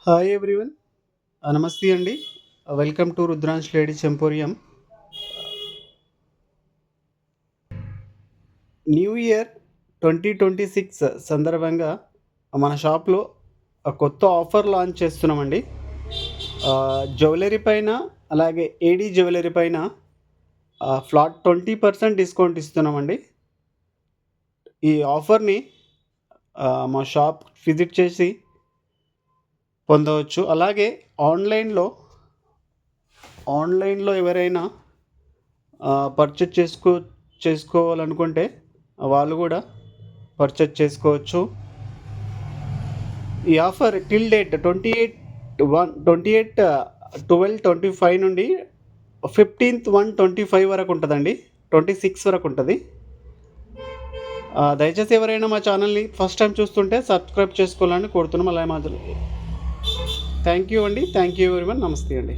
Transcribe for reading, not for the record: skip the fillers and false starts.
Hi everyone, నమస్తే అండి. Welcome to Rudransh ladies emporium. New year 2026 సందర్భంగా మన షాప్లో కొత్త ఆఫర్ లాంచ్ చేస్తున్నామండి. జ్యువెలరీ పైన, అలాగే ఏడీ జ్యువెలరీ పైన ఫ్లాట్ 20% డిస్కౌంట్ ఇస్తున్నామండి. ఈ ఆఫర్ని మా షాప్ విజిట్ చేసి పొందవచ్చు. అలాగే ఆన్లైన్లో ఎవరైనా పర్చేజ్ చేసుకోవాలనుకుంటే వాళ్ళు కూడా పర్చేజ్ చేసుకోవచ్చు. ఈ ఆఫర్ టిల్ డేట్ 28/12/25 నుండి 15/1/25 వరకు ఉంటుందండి. 26 వరకు ఉంటుంది. దయచేసి ఎవరైనా మా ఛానల్ని ఫస్ట్ టైం చూస్తుంటే సబ్స్క్రైబ్ చేసుకోవాలని కోరుతున్నాం. అలాగే థ్యాంక్ యూ అండి. Thank you everyone. నమస్తే అండి.